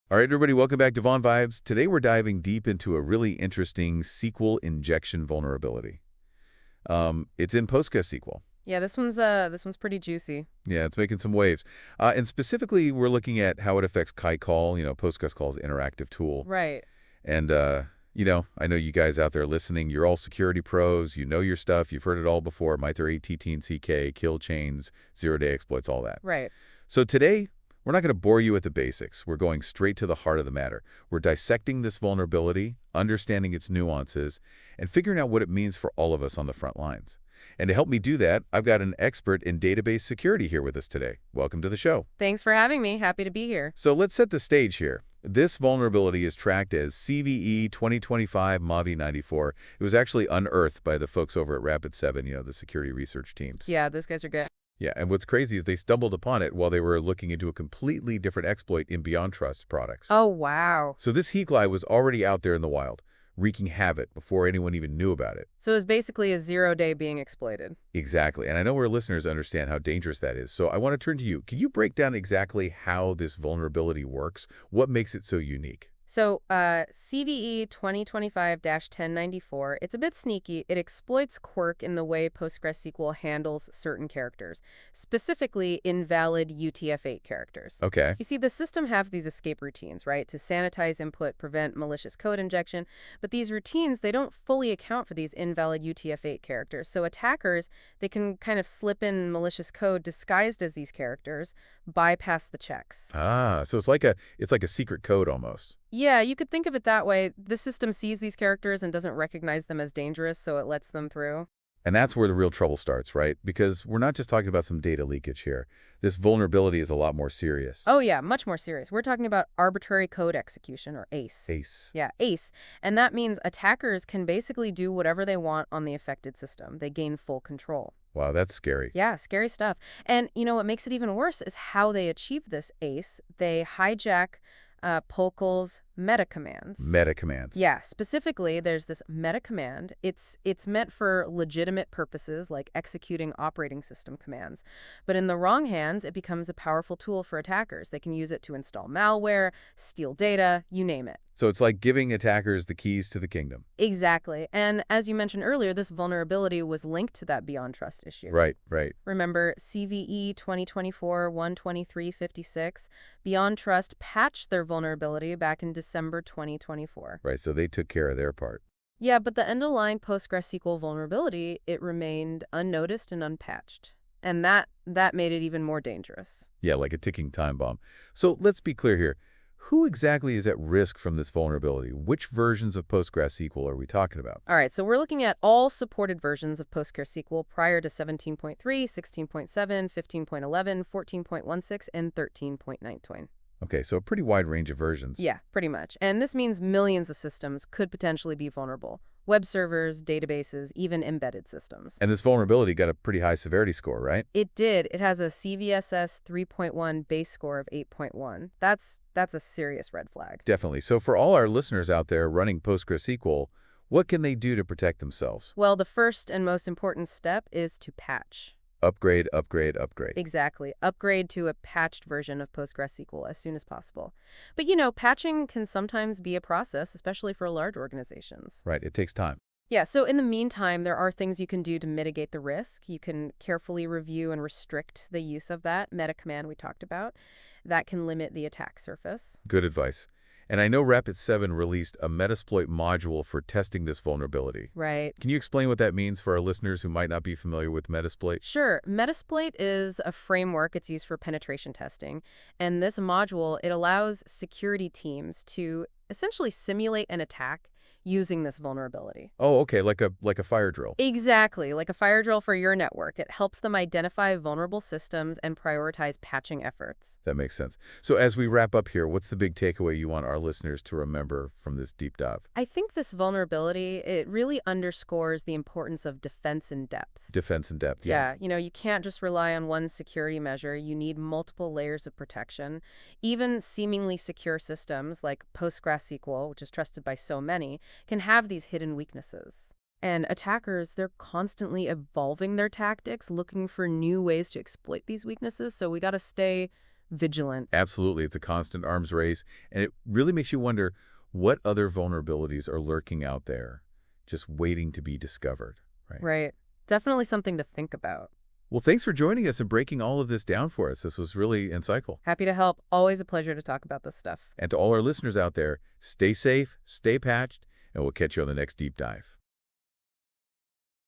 All right, everybody, welcome back to Vaughn Vibes. Today we're diving deep into a really interesting SQL injection vulnerability. It's in PostgreSQL. Yeah, this one's pretty juicy. Yeah, it's making some waves. And specifically, we're looking at how it affects KaiCall, PostgreSQL's interactive tool. Right. And, I know you guys out there listening, you're all security pros, you know your stuff, you've heard it all before, MITRE ATT and CK, kill chains, zero-day exploits, all that. Right. So today, we're not going to bore you with the basics. We're going straight to the heart of the matter. We're dissecting this vulnerability, understanding its nuances, and figuring out what it means for all of us on the front lines. And to help me do that, I've got an expert in database security here with us today. Welcome to the show. Thanks for having me. Happy to be here. So let's set the stage here. This vulnerability is tracked as CVE-2025-1094. It was actually unearthed by the folks over at Rapid7, the security research teams. Yeah, those guys are good. Yeah, and what's crazy is they stumbled upon it while they were looking into a completely different exploit in BeyondTrust products. Oh, wow. So this high-severity was already out there in the wild, wreaking havoc before anyone even knew about it. So it's basically a 0-day being exploited. Exactly, and I know our listeners understand how dangerous that is, so I want to turn to you. Can you break down exactly how this vulnerability works? What makes it so unique? So CVE 2025-1094, it's a bit sneaky. It exploits quirk in the way PostgreSQL handles certain characters, specifically invalid UTF-8 characters. Okay. You see, the system have these escape routines, right, to sanitize input, prevent malicious code injection, but these routines, they don't fully account for these invalid UTF-8 characters. So attackers, they can kind of slip in malicious code disguised as these characters, bypass the checks. Ah, so it's like a secret code almost. Yeah, you could think of it that way. The system sees these characters and doesn't recognize them as dangerous, so it lets them through. And that's where the real trouble starts, right? Because we're not just talking about some data leakage here. This vulnerability is a lot more serious. Oh yeah, much more serious. We're talking about arbitrary code execution, or ACE. ACE. Yeah, ACE. And that means attackers can basically do whatever they want on the affected system. They gain full control. Wow, that's scary. Yeah, scary stuff. And what makes it even worse is how they achieve this ACE. They hijack POCL's meta commands. Meta commands. Yeah, specifically, there's this meta command. It's meant for legitimate purposes like executing operating system commands. But in the wrong hands, it becomes a powerful tool for attackers. They can use it to install malware, steal data, you name it. So it's like giving attackers the keys to the kingdom. Exactly. And as you mentioned earlier, this vulnerability was linked to that BeyondTrust issue. Right, right. Remember CVE 2024-1093-56? BeyondTrust patched their vulnerability back in December 2024. Right, so they took care of their part. Yeah, but the underlying PostgreSQL vulnerability, it remained unnoticed and unpatched. And that made it even more dangerous. Yeah, like a ticking time bomb. So let's be clear here. Who exactly is at risk from this vulnerability? Which versions of PostgreSQL are we talking about? All right, so we're looking at all supported versions of PostgreSQL prior to 17.3, 16.7, 15.11, 14.16, and 13.19. Okay, so a pretty wide range of versions. Yeah, pretty much. And this means millions of systems could potentially be vulnerable. Web servers, databases, even embedded systems. And this vulnerability got a pretty high severity score, right? It did. It has a CVSS 3.1 base score of 8.1. That's a serious red flag. Definitely. So for all our listeners out there running PostgreSQL, what can they do to protect themselves? Well, the first and most important step is to patch. Upgrade, upgrade, upgrade. Exactly. Upgrade to a patched version of PostgreSQL as soon as possible. But patching can sometimes be a process, especially for large organizations. Right, it takes time. Yeah, so in the meantime, there are things you can do to mitigate the risk. You can carefully review and restrict the use of that meta command we talked about. That can limit the attack surface. Good advice. And I know Rapid7 released a Metasploit module for testing this vulnerability. Right. Can you explain what that means for our listeners who might not be familiar with Metasploit? Sure. Metasploit is a framework. It's used for penetration testing. And this module, it allows security teams to essentially simulate an attack using this vulnerability. Oh, okay, like a fire drill. Exactly, like a fire drill for your network. It helps them identify vulnerable systems and prioritize patching efforts. That makes sense. So as we wrap up here, what's the big takeaway you want our listeners to remember from this deep dive? I think this vulnerability, it really underscores the importance of defense in depth. Defense in depth, yeah. Yeah, you can't just rely on one security measure. You need multiple layers of protection. Even seemingly secure systems like PostgreSQL, which is trusted by so many, can have these hidden weaknesses. And attackers, they're constantly evolving their tactics, looking for new ways to exploit these weaknesses. So we got to stay vigilant. Absolutely. It's a constant arms race, and it really makes you wonder what other vulnerabilities are lurking out there, just waiting to be discovered, right? Right. Definitely something to think about. Well, thanks for joining us and breaking all of this down for us. This was really insightful. Happy to help. Always a pleasure to talk about this stuff. And to all our listeners out there, stay safe, stay patched, and we'll catch you on the next deep dive.